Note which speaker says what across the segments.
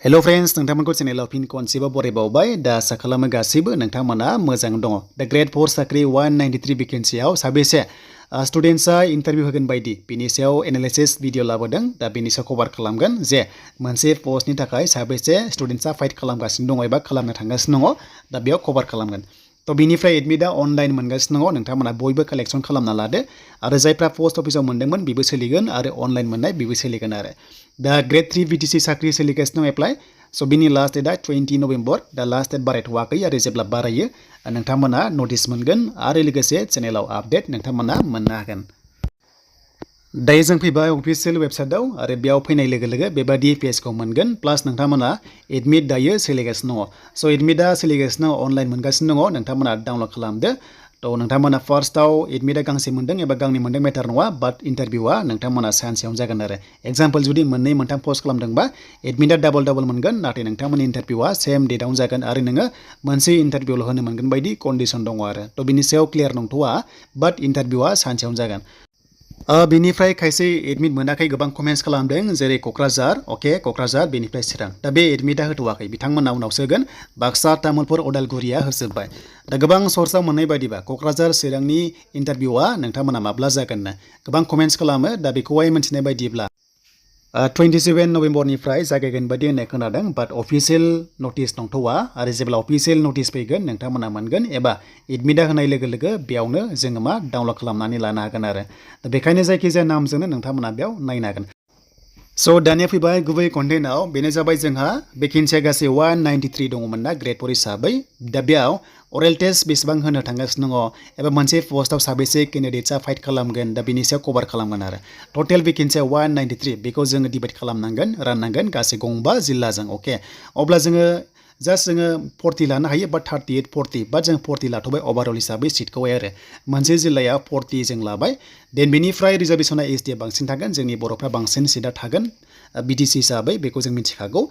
Speaker 1: hello friends नोंथांमोनखौ चेनेलाव फिन खनसेबो बरायबावबाय दा आसा खालामो गासैबो नोंथांमोना मोजां दङ दा ग्रेड 4 साख्रि 193 भेकेन्सियाव साबेसे स्टुडेन्ट्सआ इन्टारभिउ होगोन बायदि बिनि सायाव एनालाइसिस भिडिअ लाबोदों दा बिनि सायाव कभार खालामगोन जे मोनसे पस्टनि थाखाय साबेसे स्टुडेन्ट्सआ फाइट खालामगासिनो दङ एबा खालामनो थांगासिनो दङ दा बेयाव कभार खालामगोन तो बिनिफ्राय एडमिटआ अनलाइन मोनगासिनो दङ नोंथांमोना बयबो कालेक्शन खालामना लादो आरो जायफ्रा पोस्ट अफिसाव मोनदोंमोन बेबो सोलिगोन आरो अनलाइन मोननाय बेबो सोलिगोन आरो दा ग्रेड 3 BTC साख्रि सोलिगासिनो दं एप्लाइ सो बिनि लास्ट डेटआ 20 नभेम्बर दा लास्ट डेट बारायथ'वाखै आरो जेब्ला बारायो नोंथांमोना नटिस मोनगोन आरो लोगोसे चेनेलाव आपडेट नोंथांमोना मोननो हागोन दायो जों फैबाय अफिसियेल वेबसाइटआव आरो बेयाव फैनाय लोगो लोगो बेबादि पेजखौ मोनगोन प्लास नोंथांमोना एडमिट दायो सोलिगासिनो दङ सो एडमिटआ सोलिगासिनो अनलाइन मोनगासिनो दङ नोंथांमोना डाउनलड खालामदो तो नोंथांमोना फार्स्टआव एडमिटआ गांसे मोनदों एबा गांनै मोनदों मेटार नङा बाट इन्टारभिउआ नोंथांमोना सानसेयावनो जागोन आरो एग्जाम्पल जुदि मोननै मोनथाम पोस्ट खालामदोंबा एडमिटआ डाबल मोनगोन नाथाय नोंथांमोननि इन्टारभिउआ सेम डेटआवनो जागोन आरो नोङो मोनसे इन्टारभिउल' होनो मोनगोन बायदि कन्डिसन दङ आरो तो बिनि सायाव क्लियार नंथ'वा बाट इन्टारभिउआ सानसेयावनो जागोन बिनिफ्राय खायसे एडमिट मोनाखै गोबां कमेन्ट्स खालामदों जेरै क'क्राझार ओके क'क्राझार बेनिफ्राय चिरां दा बे एडमिटआ होथ'वाखै बिथांमोना उनावसो होगोन बाक्सा तामुलपुर उदालगुरिया होजोब्बाय दा गोबां सर्सआव मोननाय बायदिबा क'क्राझार चिरांनि इन्टारभिउआ नोंथांमोना माब्ला जागोन गोबां कमेन्ट्स खालामो दा बेखौहाय मिन्थिनाय बायदिब्ला 27 नभेम्बरनिफ्राय जागायगोन बायदि होननाय खोनादों बाट अफिसियेल नटिस नंथ'वा आरो जेब्ला अफिसियेल नटिस फैगोन नोंथांमोना मोनगोन एबा एडमिटआ होनाय लोगो लोगो बेयावनो जोङो मा डाउनलड खालामनानै लानो हागोन आरो दा बेखायनो जायखिजाया नामजोंनो नोंथांमोना बेयाव नायनो हागोन सो दानिया फैबाय गुबै कन्टेन्टआव बेनो जाबाय जोंहा भेकेन्सिया गासै 193 दङमोन ना ग्रेड 4 हिसाबै दा बेयाव अरेल टेस्ट बेसेबां होनो थांगासिनो दङ एबा मोनसे पस्टआव साबेसे केन्डिडेट्सआ फाइट खालामगोन दा बिनि सायाव कभार खालामगोन आरो टटेल भेकेन्सिया 193 बेखौ जोङो डिभाइड खालामनांगोन राननांगोन गासै गंबा जिल्लाजों अके अब्ला जोङो जास्ट जोङो 40 लानो हायो बा 38 40 बा जों 40 लाथ'बाय ओभारअल हिसाबै सिटखौहाय आरो मोनसे जिल्लाया 40 जों लाबाय देन बेनिफ्राय रिजार्भेसना एसटिआ बांसिन थागोन जोंनि बर'फ्रा बांसिन सिटआ थागोन BTC हिसाबै बेखौ जों मिथिखागौ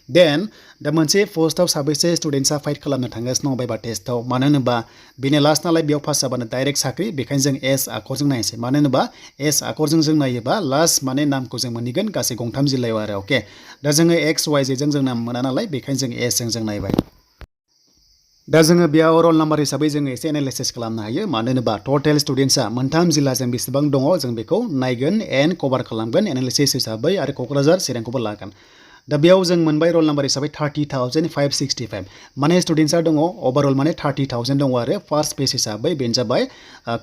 Speaker 1: देन दा मोनसे पस्टआव साबेसे स्टुडेन्ट्सआ फाइट खालामनो थांगासिनो दं बायबा टेस्टआव मानो होनोबा बेनो लास्ट नालाय बेयाव पास जाबानो डाइरेक्ट साख्रि बेखायनो जों एस आखरजों नायनोसै मानो होनोबा एस आखरजों जों नायोबा लास्ट माने नामखौ जों मोनहैगोन गासै गंथाम जिल्लायाव आरो अके दा जोङो XYZ जों नाम मोना नालाय बेखायनो जों एस जों नायबाय दा जोङो बेयाव रल नाम्बार हिसाबै जोङो एसे एनालाइसिस खालामनो हायो मानो होनोबा टटेल स्टुडेन्ट्सआ मोनथाम जिल्लाजों बेसेबां दङ जों बेखौ नायगोन एन्ड कभार खालामगोन एनालाइसिस हिसाबै आरो क'क्राझार चिरांखौबो लागोन दा बेयाव जों मोनबाय रल नाम्बार हिसाबै 30,565 माने स्टुडेन्ट्सआ दङ ओभारअल माने 30,000 दङ आरो फार्स्ट पेज हिसाबै बेनो जाबाय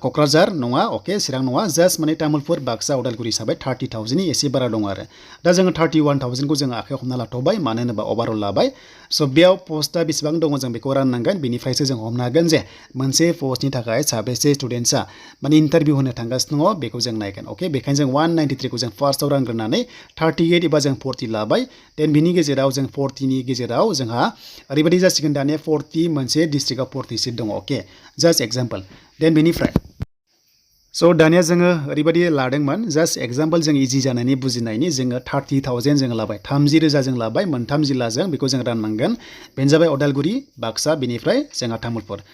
Speaker 1: क'क्राझार नङा अके चिरां नङा जास्ट माने तामुलपुर बाक्सा उदालगुरि हिसाबै 30,000नि एसे बारा दङ आरो दा जोङो 31,000खौ जोङो आखायाव हमना लाथ'बाय मानो होनोबा ओभारअल लाबाय स' बेयाव पस्टआ बेसेबां दङ जों बेखौ राननांगोन बेनिफ्रायसो जों हमनो हागोन जे मोनसे पस्टनि थाखाय साबेसे स्टुडेन्ट्सआ माने इन्टारभिउ होनो थांगासिनो दङ बेखौ जों नायगोन अके बेखायनो जों 193खौ जों फार्स्टआव रानग्रोनानै 38 एबा जों 40 लाबाय देन बिनि गेजेराव जों 40नि गेजेराव जोंहा ओरैबायदि जासिगोन दानिया 40 मोनसे डिस्ट्रिक्टआव 40 सिट दङ अके जास्ट एग्जाम्पल देन बेनिफ्राय स' दानिया जोङो ओरैबायदि लादोंमोन जास्ट एग्जाम्पल जों इजि जानायनि बुजिनायनि जोङो 30,000 जों लाबाय 30,000 जों लाबाय मोनथाम जिल्लाजों बेखौ जों राननांगोन बेनो जाबाय उदालगुरि बाक्सा बेनिफ्राय जोंहा तामुलपुर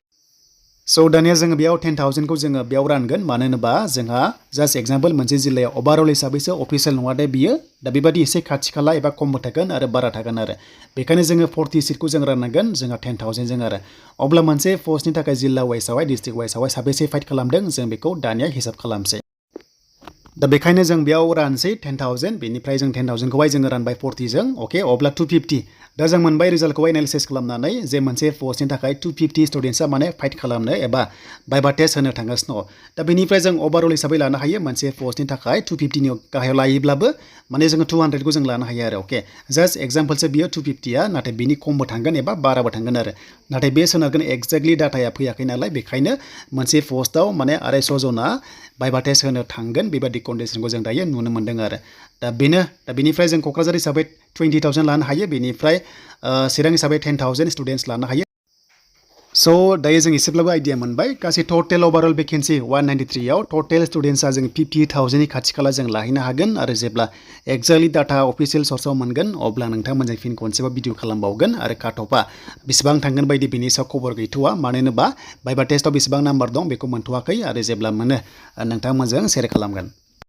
Speaker 1: स' दानिया जोङो बेयाव 10,000खौ जोङो बेयाव रानगोन मानो होनोबा जोंहा जास्ट एग्जाम्पल मोनसे जिल्लायाव ओभारअल हिसाबैसो अफिसियेल नङा दे बियो दा बेबायदि एसे खाथि खाला एबा खमबो थागोन आरो बारा थागोन आरो बेखायनो जोङो 40 सिटखौ जों राननांगोन जोंहा 10,000 जों आरो अब्ला मोनसे पस्टनि थाखाय जिल्ला वाइसआवहाय डिस्ट्रिक्ट वाइसआवहाय साबेसे फाइट खालामदों जों बेखौ दानिया हिसाब खालामसै दा बेखायनो जों बेयाव रानसै 10,000 बेनिफ्राय जों 10,000खौहाय जोङो रानबाय 40 जों अके अब्ला 250 दा जों मोनबाय रिजाल्टखौहाय एनालिसिस खालामनानै जे मोनसे पस्टनि थाखाय 250 स्टुडेन्ट्सआ माने फाइट खालामनो एबा बायबा टेस्ट होनो थांगासिनो दङ दा बेनिफ्राय जों ओभारअल हिसाबै लानो हायो मोनसे पस्टनि थाखाय 250नि गाहायाव लायोब्लाबो माने जोङो 200खौ जों लानो हायो आरो अके जास्ट एग्जाम्पलसो बियो 250आ नाथाय बिनि खमबो थांगोन एबा बाराबो थांगोन आरो नाथाय बे सोनारगोन एक्जेक्टलि डाटाया फैयाखै नालाय बेखायनो मोनसे पस्टआव माने 250 जना बायबा टेस्ट होनो थांगोन बेबायदि कन्डिसनखौ जों दायो नुनो मोन्दों आरो दा बेनिफ्राय जों क'क्राझार हिसाबै 20,000 लानो हायो बेनिफ्राय चिरां हिसाबै 10,000 स्टुडेन्ट्स लानो हायो स' दायो जों एसेब्लाबो आइडिया मोनबाय गासै टटेल ओभारअल भेकेन्सि 193आव टटेल स्टुडेन्ट्सआ जों 50,000नि खाथि खाला जों लाहैनो हागोन आरो जेब्ला एक्जेक्टलि डाटा अफिसियेल सर्सआव मोनगोन अब्ला नोंथांमोनजों फिन खनसेबा भिडिअ खालामबावगोन आरो काट अफआ बेसेबां थांगोन बायदि बेनि सायाव खबर गैथ'वा मानो होनोबा बायबा टेस्टआव बेसेबां नाम्बार दं बेखौ मोनथ'वाखै आरो जेब्ला मोनो नोंथांमोनजों शेयार खालामगोन